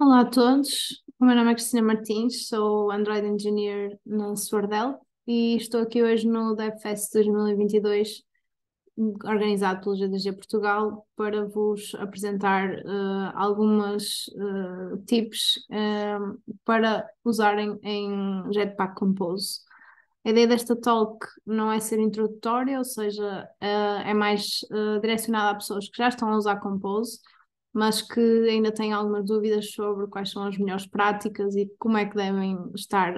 Olá a todos, o meu nome é Cristina Martins, sou Android Engineer na Swordel e estou aqui hoje no DevFest 2022, organizado pelo GDG Portugal, para vos apresentar algumas tips para usarem em Jetpack Compose. A ideia desta talk não é ser introdutória, ou seja, é mais direcionada a pessoas que já estão a usar Compose, mas que ainda têm algumas dúvidas sobre quais são as melhores práticas e como é que devem estar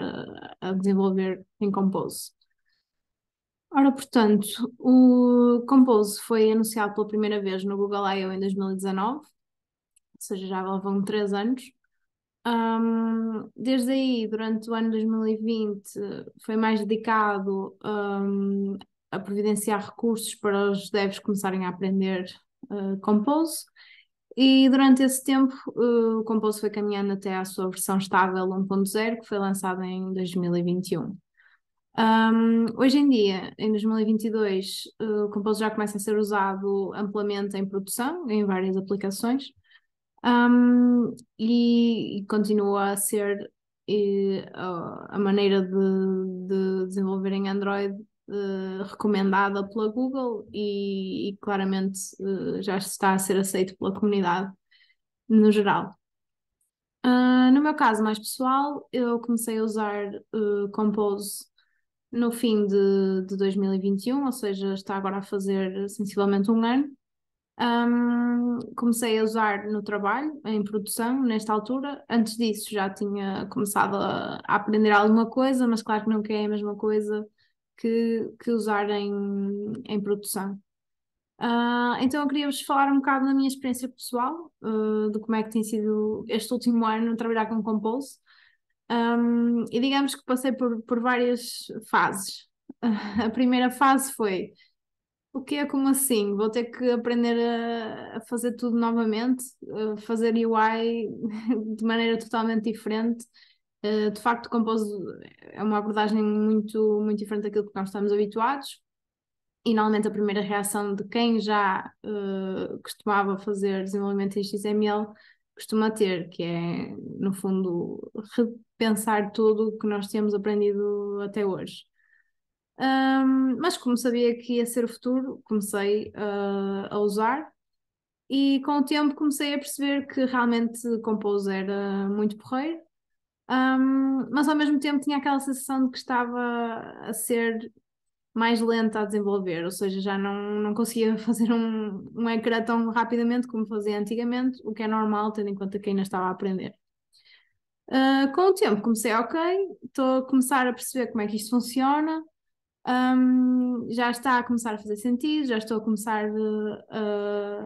a desenvolver em Compose. Ora, portanto, o Compose foi anunciado pela primeira vez no Google I/O em 2019, ou seja, já lá vão 3 anos. Desde aí, durante o ano 2020, foi mais dedicado, a providenciar recursos para os devs começarem a aprender Compose. E durante esse tempo, o Compose foi caminhando até à sua versão estável 1.0, que foi lançada em 2021. Hoje em dia, em 2022, o Compose já começa a ser usado amplamente em produção, em várias aplicações. E continua a ser a maneira de desenvolver em Android recomendada pela Google e claramente já está a ser aceito pela comunidade no geral. No meu caso mais pessoal, eu comecei a usar Compose no fim de 2021, ou seja, está agora a fazer sensivelmente um ano. Comecei a usar no trabalho, em produção, nesta altura. Antes disso já tinha começado a aprender alguma coisa, mas claro que nunca é a mesma coisa que usar em produção. Então eu queria-vos falar um bocado da minha experiência pessoal, de como é que tem sido este último ano trabalhar com Compose. E digamos que passei por várias fases. A primeira fase foi o que é como assim? Vou ter que aprender a fazer tudo novamente, fazer UI de maneira totalmente diferente. De facto, o Compose é uma abordagem muito diferente daquilo que nós estamos habituados. E normalmente a primeira reação de quem já costumava fazer desenvolvimento em XML costuma ter, que é, no fundo, repensar tudo o que nós temos aprendido até hoje. Mas como sabia que ia ser o futuro, comecei a usar e com o tempo comecei a perceber que realmente Compose era muito porreiro, mas ao mesmo tempo tinha aquela sensação de que estava a ser mais lenta a desenvolver, ou seja, já não conseguia fazer um ecrã tão rapidamente como fazia antigamente, o que é normal, tendo em conta que ainda estava a aprender. Com o tempo comecei, ok, estou a começar a perceber como é que isto funciona. Já está a começar a fazer sentido, já estou a começar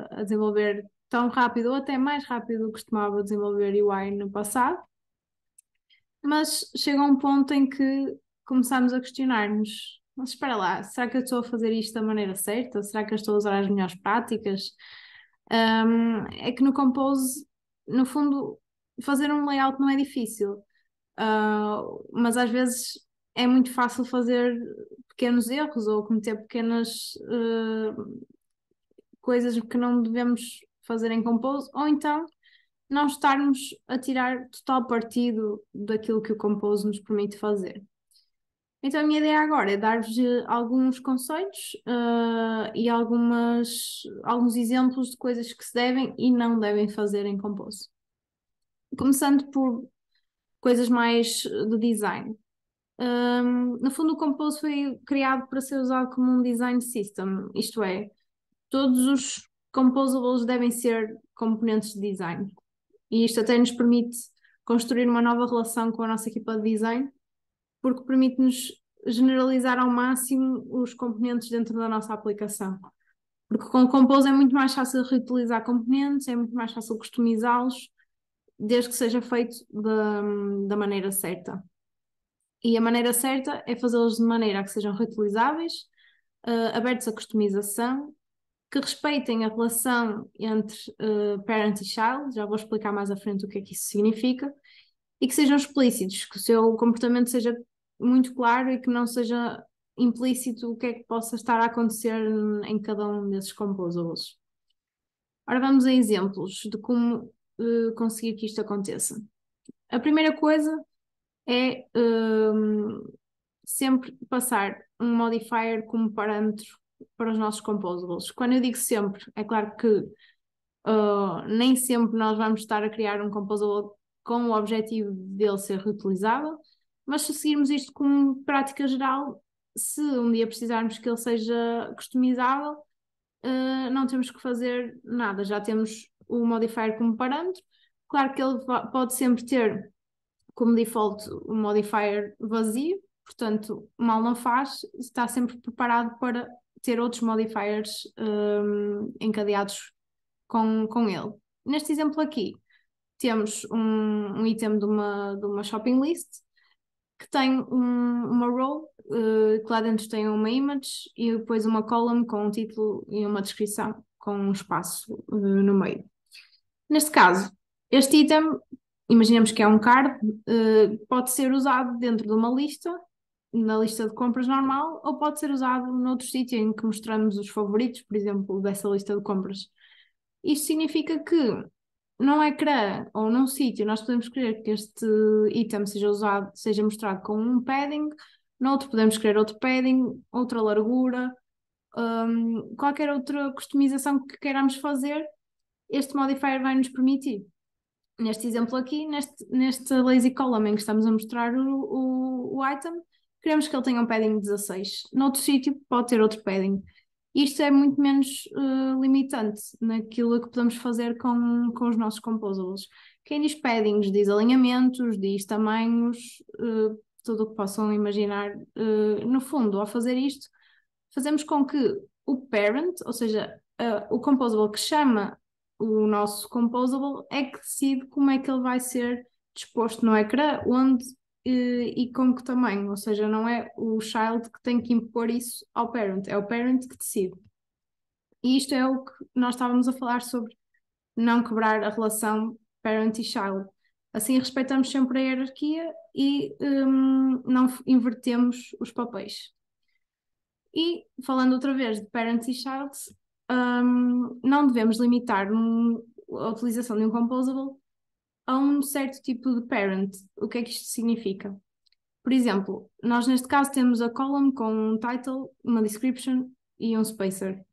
a desenvolver tão rápido ou até mais rápido do que costumava desenvolver UI no passado, mas chega um ponto em que começamos a questionar-nos: mas espera lá, será que eu estou a fazer isto da maneira certa? Será que eu estou a usar as melhores práticas? É que no Compose, no fundo, fazer um layout não é difícil, mas às vezes é muito fácil fazer pequenos erros ou cometer pequenas coisas que não devemos fazer em Compose, ou então não estarmos a tirar total partido daquilo que o Compose nos permite fazer. Então, a minha ideia agora é dar-vos alguns conselhos, e alguns exemplos de coisas que se devem e não devem fazer em Compose. Começando por coisas mais de design. No fundo, o Compose foi criado para ser usado como um design system, isto é, todos os composables devem ser componentes de design. E isto até nos permite construir uma nova relação com a nossa equipa de design, porque permite-nos generalizar ao máximo os componentes dentro da nossa aplicação. Porque com o Compose é muito mais fácil reutilizar componentes, é muito mais fácil customizá-los, desde que seja feito da maneira certa. E a maneira certa é fazê-los de maneira a que sejam reutilizáveis, abertos à customização, que respeitem a relação entre parent e child, já vou explicar mais à frente o que é que isso significa, e que sejam explícitos, que o seu comportamento seja muito claro e que não seja implícito o que é que possa estar a acontecer em cada um desses composables. Ora, vamos a exemplos de como conseguir que isto aconteça? A primeira coisa é sempre passar um modifier como parâmetro para os nossos composables. Quando eu digo sempre, é claro que nem sempre nós vamos estar a criar um composable com o objetivo dele ser reutilizável, mas se seguirmos isto como prática geral, se um dia precisarmos que ele seja customizável, não temos que fazer nada, já temos o modifier como parâmetro. Claro que ele pode sempre ter como default um modifier vazio, portanto, mal não faz, está sempre preparado para ter outros modifiers encadeados com ele. Neste exemplo aqui, temos um item de uma shopping list que tem uma row, que lá dentro tem uma image e depois uma column com um título e uma descrição com um espaço no meio. Neste caso, este item, imaginemos que é um card, pode ser usado dentro de uma lista, na lista de compras normal, ou pode ser usado noutro sítio em que mostramos os favoritos, por exemplo, dessa lista de compras. Isto significa que num ecrã ou num sítio nós podemos querer que este item seja usado, seja mostrado com um padding, noutro podemos querer outro padding, outra largura, qualquer outra customização que queiramos fazer, este modifier vai nos permitir. Neste exemplo aqui, neste lazy column em que estamos a mostrar o item, queremos que ele tenha um padding 16. Noutro sítio pode ter outro padding. Isto é muito menos limitante naquilo que podemos fazer com os nossos composables. Quem diz paddings diz alinhamentos, diz tamanhos, tudo o que possam imaginar. No fundo, ao fazer isto, fazemos com que o parent, ou seja, o composable que chama o nosso composable, é que decide como é que ele vai ser disposto no ecrã, onde e com que tamanho, ou seja, não é o child que tem que impor isso ao parent, é o parent que decide. E isto é o que nós estávamos a falar sobre não quebrar a relação parent e child. Assim respeitamos sempre a hierarquia e não invertemos os papéis. E falando outra vez de parents e childs, não devemos limitar a utilização de um composable a um certo tipo de parent. O que é que isto significa? Por exemplo, nós neste caso temos a column com um title, uma description e um spacer.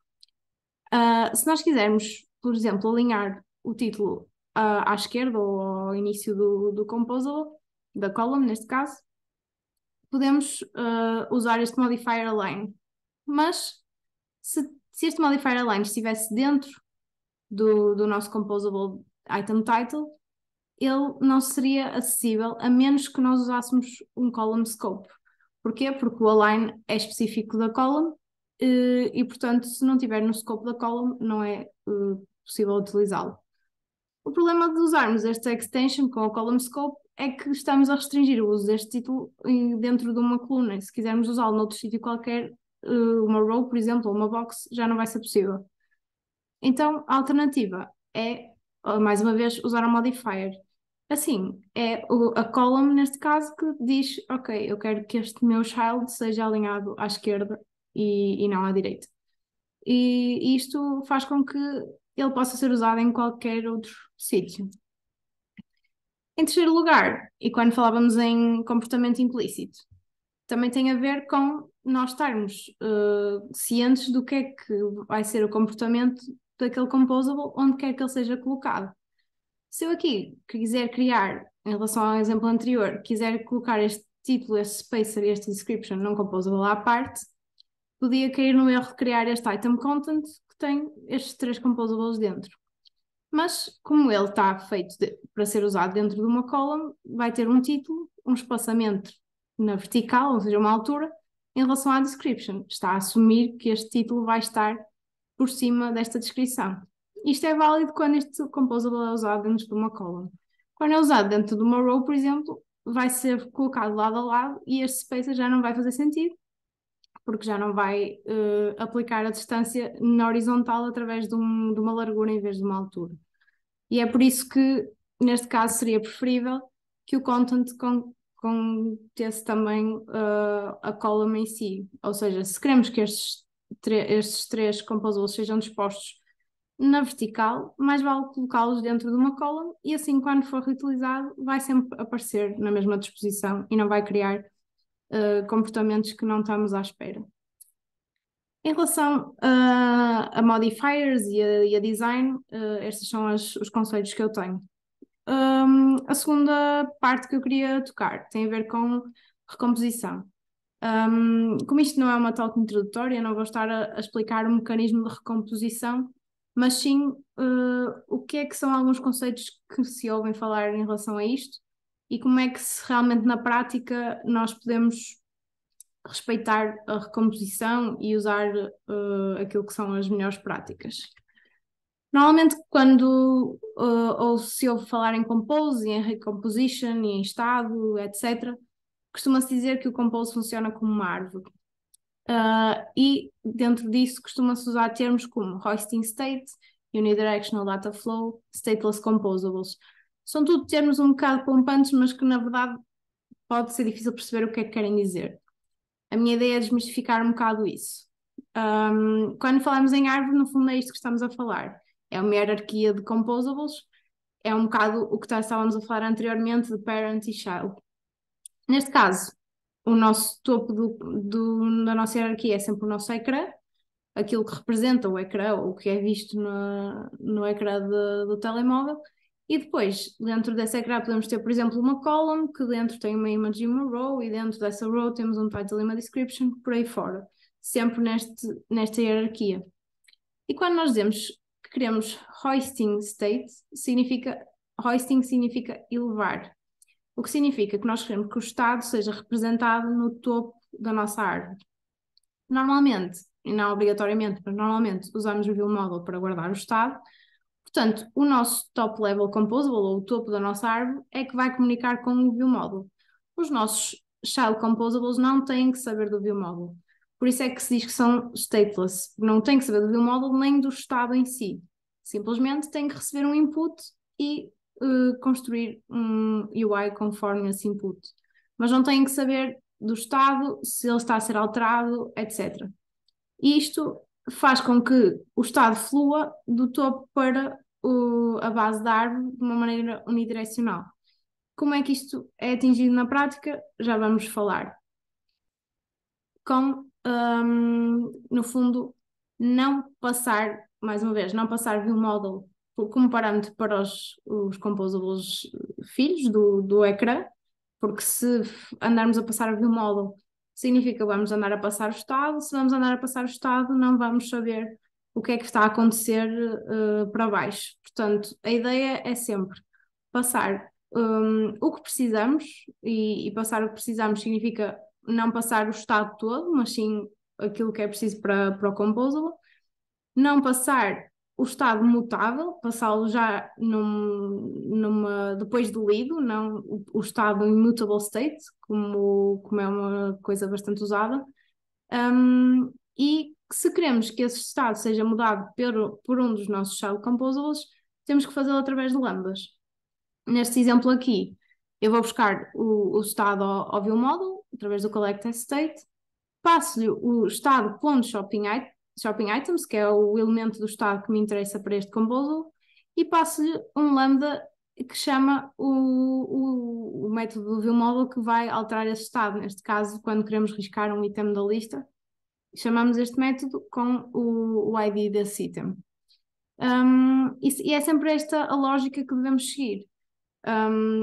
Se nós quisermos, por exemplo, alinhar o título à esquerda ou ao início do composable, da column neste caso, podemos usar este modifier align. Mas se este modifier align estivesse dentro do nosso composable item title, ele não seria acessível a menos que nós usássemos um column scope. Porquê? Porque o align é específico da column e, portanto, se não tiver no scope da column, não é possível utilizá-lo. O problema de usarmos esta extension com o column scope é que estamos a restringir o uso deste título dentro de uma coluna. Se quisermos usá-lo noutro sítio qualquer, uma row, por exemplo, ou uma box, já não vai ser possível. Então, a alternativa é, mais uma vez, usar um modifier. Assim, é a column, neste caso, que diz, ok, eu quero que este meu child seja alinhado à esquerda e não à direita. E isto faz com que ele possa ser usado em qualquer outro sítio. Em terceiro lugar, e quando falávamos em comportamento implícito, também tem a ver com nós estarmos cientes do que é que vai ser o comportamento daquele composable onde quer que ele seja colocado. Se eu aqui quiser criar, em relação ao exemplo anterior, quiser colocar este título, este spacer e este description num composable à parte, podia cair no erro de criar este item content que tem estes três composables dentro. Mas, como ele está feito para ser usado dentro de uma column, vai ter um título, um espaçamento na vertical, ou seja, uma altura, em relação à description. Está a assumir que este título vai estar por cima desta descrição. Isto é válido quando este composable é usado dentro de uma column. Quando é usado dentro de uma row, por exemplo, vai ser colocado lado a lado e este spacer já não vai fazer sentido, porque já não vai aplicar a distância na horizontal através de uma largura em vez de uma altura. E é por isso que, neste caso, seria preferível que o content contesse também a column em si. Ou seja, se queremos que estes três composables sejam dispostos na vertical, mais vale colocá-los dentro de uma column e assim quando for reutilizado vai sempre aparecer na mesma disposição e não vai criar comportamentos que não estamos à espera. Em relação a modifiers e a design, estes são os conceitos que eu tenho. A segunda parte que eu queria tocar tem a ver com recomposição. Como isto não é uma talk introdutória, não vou estar a explicar o mecanismo de recomposição, mas sim o que é que são alguns conceitos que se ouvem falar em relação a isto e como é que se realmente na prática nós podemos respeitar a recomposição e usar aquilo que são as melhores práticas. Normalmente, quando ou se ouve falar em compose, e em recomposition, e em estado, etc., costuma-se dizer que o compose funciona como uma árvore. E dentro disso costuma-se usar termos como hoisting state, unidirectional data flow, stateless composables. São tudo termos um bocado pompantes, mas que na verdade pode ser difícil perceber o que é que querem dizer. A minha ideia é desmistificar um bocado isso. Quando falamos em árvore, no fundo é isto que estamos a falar. É uma hierarquia de composables, é um bocado o que estávamos a falar anteriormente de parent e child. Neste caso, o nosso topo da nossa hierarquia é sempre o nosso ecrã, aquilo que representa o ecrã, ou o que é visto no ecrã do telemóvel. E depois, dentro desse ecrã, podemos ter, por exemplo, uma column, que dentro tem uma image e uma row, e dentro dessa row temos um title e uma description, por aí fora. Sempre nesta hierarquia. E quando nós dizemos que queremos hoisting state, hoisting significa elevar. O que significa que nós queremos que o estado seja representado no topo da nossa árvore. Normalmente, e não obrigatoriamente, mas normalmente usamos o ViewModel para guardar o estado. Portanto, o nosso top level composable, ou o topo da nossa árvore, é que vai comunicar com o ViewModel. Os nossos child composables não têm que saber do ViewModel. Por isso é que se diz que são stateless. Não têm que saber do ViewModel nem do estado em si. Simplesmente têm que receber um input e construir um UI conforme esse input. Mas não têm que saber do estado, se ele está a ser alterado, etc. E isto faz com que o estado flua do topo para a base da árvore de uma maneira unidirecional. Como é que isto é atingido na prática? Já vamos falar. No fundo, não passar, mais uma vez, não passar view model como parâmetro para os composables filhos do ecrã, porque se andarmos a passar view model, significa que vamos andar a passar o estado, se vamos andar a passar o estado, não vamos saber o que é que está a acontecer para baixo. Portanto, a ideia é sempre passar o que precisamos, e passar o que precisamos significa não passar o estado todo, mas sim aquilo que é preciso para o composable, não passar o estado mutável, passá-lo já depois do lido, não o estado immutable state, como é uma coisa bastante usada. E se queremos que esse estado seja mudado por um dos nossos child composables, temos que fazê-lo através de lambdas. Neste exemplo aqui, eu vou buscar o estado ao ViewModel, através do collectState, passo-lhe o estado.shopping items, que é o elemento do estado que me interessa para este composable, e passo-lhe um lambda que chama o método do ViewModel que vai alterar esse estado. Neste caso, quando queremos riscar um item da lista, chamamos este método com o ID desse item. E é sempre esta a lógica que devemos seguir.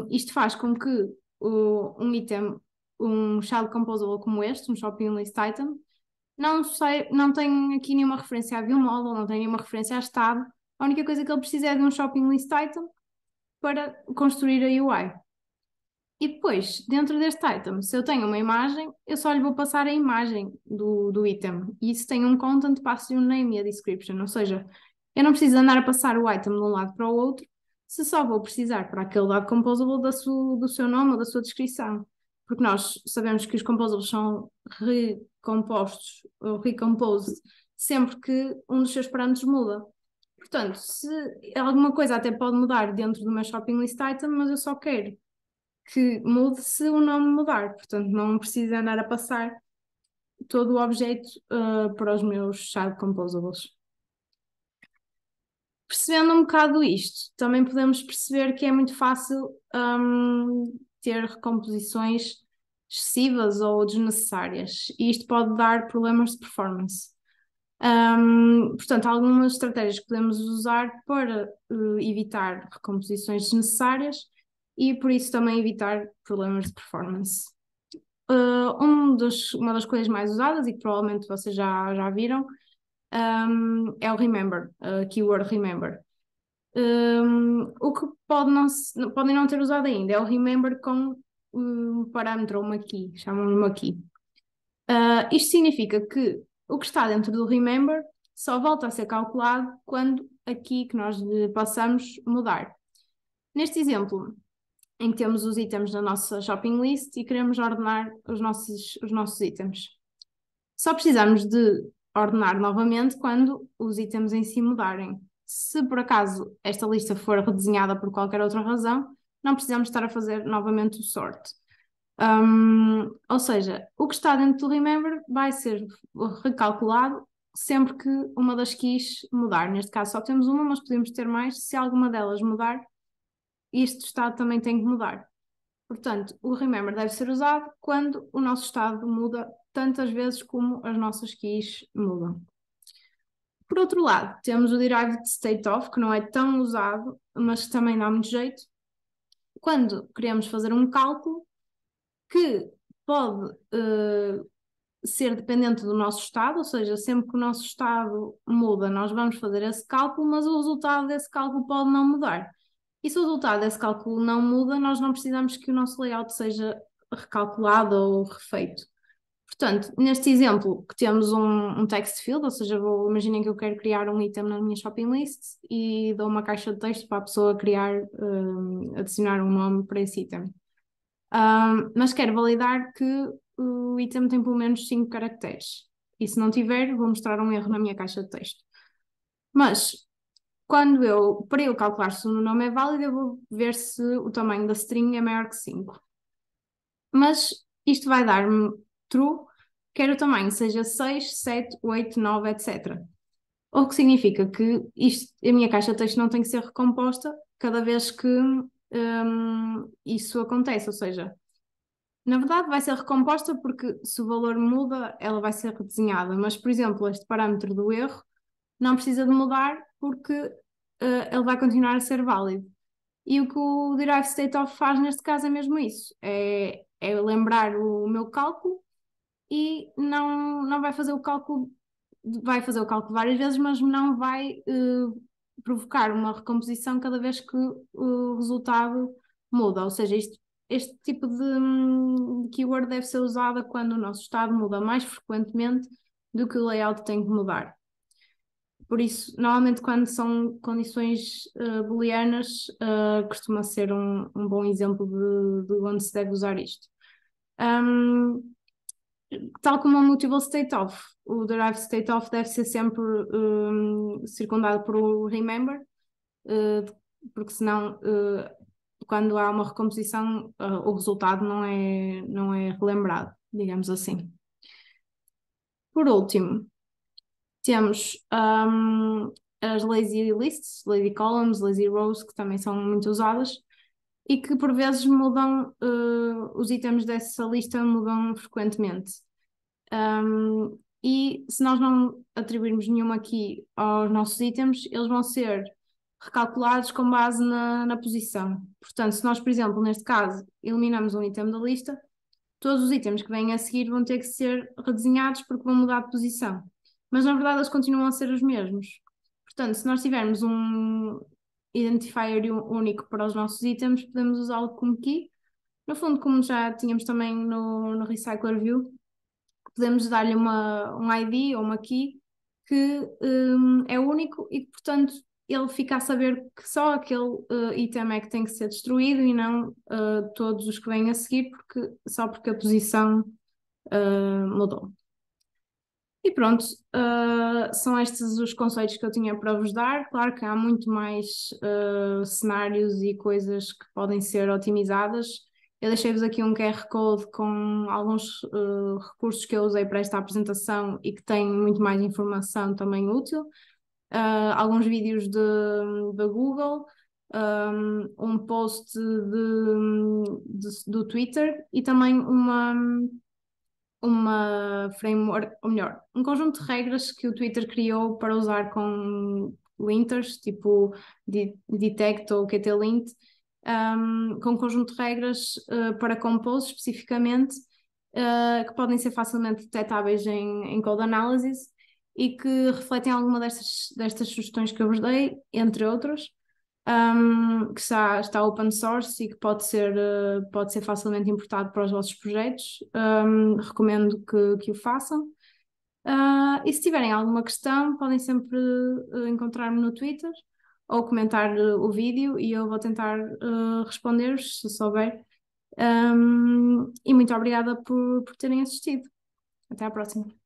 Isto faz com que um item, um child composable como este, um shopping list item, não tem aqui nenhuma referência a ViewModel, não tem nenhuma referência a estado. A única coisa que ele precisa é de um shopping list item para construir a UI. E depois, dentro deste item, se eu tenho uma imagem, eu só lhe vou passar a imagem do item. E se tem um content, passo-lhe um name e a description. Ou seja, eu não preciso andar a passar o item de um lado para o outro, se só vou precisar para aquele lado composable do seu nome ou da sua descrição. Porque nós sabemos que os composables são recompostos ou recomposed sempre que um dos seus parâmetros muda. Portanto, se alguma coisa até pode mudar dentro do meu shopping list item, mas eu só quero que mude se o nome mudar. Portanto, não preciso andar a passar todo o objeto para os meus child composables. Percebendo um bocado isto, também podemos perceber que é muito fácil ter recomposições excessivas ou desnecessárias, e isto pode dar problemas de performance. Portanto, há algumas estratégias que podemos usar para evitar recomposições desnecessárias e, por isso, também evitar problemas de performance. Uma das coisas mais usadas e que provavelmente vocês já viram é o remember, keyword remember. O que podem não ter usado ainda é o remember com um parâmetro, uma key, chamam-lhe uma key. Isto significa que o que está dentro do remember só volta a ser calculado quando a key que nós lhe passamos mudar. Neste exemplo, em que temos os itens na nossa shopping list e queremos ordenar os nossos itens. Só precisamos de ordenar novamente quando os itens em si mudarem. Se por acaso esta lista for redesenhada por qualquer outra razão, não precisamos estar a fazer novamente o sort. Ou seja, o que está dentro do remember vai ser recalculado sempre que uma das keys mudar. Neste caso só temos uma, mas podemos ter mais. Se alguma delas mudar, este estado também tem que mudar. Portanto, o remember deve ser usado quando o nosso estado muda tantas vezes como as nossas keys mudam. Por outro lado, temos o derived state of, que não é tão usado, mas que também dá muito jeito, quando queremos fazer um cálculo que pode ser dependente do nosso estado, ou seja, sempre que o nosso estado muda, nós vamos fazer esse cálculo, mas o resultado desse cálculo pode não mudar. E se o resultado desse cálculo não muda, nós não precisamos que o nosso layout seja recalculado ou refeito. Portanto, neste exemplo que temos um text field, ou seja, imaginem que eu quero criar um item na minha shopping list e dou uma caixa de texto para a pessoa criar, adicionar um nome para esse item. Mas quero validar que o item tem pelo menos 5 caracteres. E se não tiver, vou mostrar um erro na minha caixa de texto. Mas para eu calcular se o nome é válido, eu vou ver se o tamanho da string é maior que 5. Mas isto vai dar-me true, quer o tamanho seja 6, 7, 8, 9, etc. O que significa que a minha caixa de texto não tem que ser recomposta cada vez que isso acontece, ou seja, na verdade vai ser recomposta porque se o valor muda, ela vai ser redesenhada, mas, por exemplo, este parâmetro do erro não precisa de mudar porque ele vai continuar a ser válido. E o que o Derived State of faz neste caso é mesmo isso, é lembrar o meu cálculo e não vai fazer o cálculo, vai fazer o cálculo várias vezes, mas não vai provocar uma recomposição cada vez que o resultado muda. Ou seja, este tipo de keyword deve ser usado quando o nosso estado muda mais frequentemente do que o layout tem que mudar. Por isso, normalmente quando são condições booleanas, costuma ser um bom exemplo de onde se deve usar isto. Tal como o mutable state of, o derived state of deve ser sempre circundado por o remember, porque senão quando há uma recomposição o resultado não é relembrado, digamos assim. Por último, temos as lazy lists, lazy columns, lazy rows, que também são muito usadas e que por vezes mudam, os itens dessa lista mudam frequentemente. E se nós não atribuirmos nenhuma aqui aos nossos itens, eles vão ser recalculados com base na posição. Portanto, se nós, por exemplo, neste caso, eliminamos um item da lista, todos os itens que vêm a seguir vão ter que ser redesenhados porque vão mudar de posição. Mas na verdade eles continuam a ser os mesmos. Portanto, se nós tivermos um identifier único para os nossos itens, podemos usá-lo como key. No fundo, como já tínhamos também no Recycler View, podemos dar-lhe um ID ou uma key que é único e que, portanto, ele fica a saber que só aquele item é que tem que ser destruído e não todos os que vêm a seguir, só porque a posição mudou. E pronto, são estes os conceitos que eu tinha para vos dar. Claro que há muito mais cenários e coisas que podem ser otimizadas. Eu deixei-vos aqui um QR Code com alguns recursos que eu usei para esta apresentação e que têm muito mais informação também útil. alguns vídeos de Google, um post do Twitter e também uma framework, ou melhor, um conjunto de regras que o Twitter criou para usar com linters, tipo Detect ou QT-Lint, com um conjunto de regras para compôs especificamente, que podem ser facilmente detectáveis em Code Analysis e que refletem alguma destas sugestões que eu vos dei, entre outras. Que está open source e que pode ser facilmente importado para os vossos projetos. Recomendo que o façam. E se tiverem alguma questão, podem sempre encontrar-me no Twitter ou comentar o vídeo e eu vou tentar responder-vos se souber. E muito obrigada por terem assistido. Até à próxima.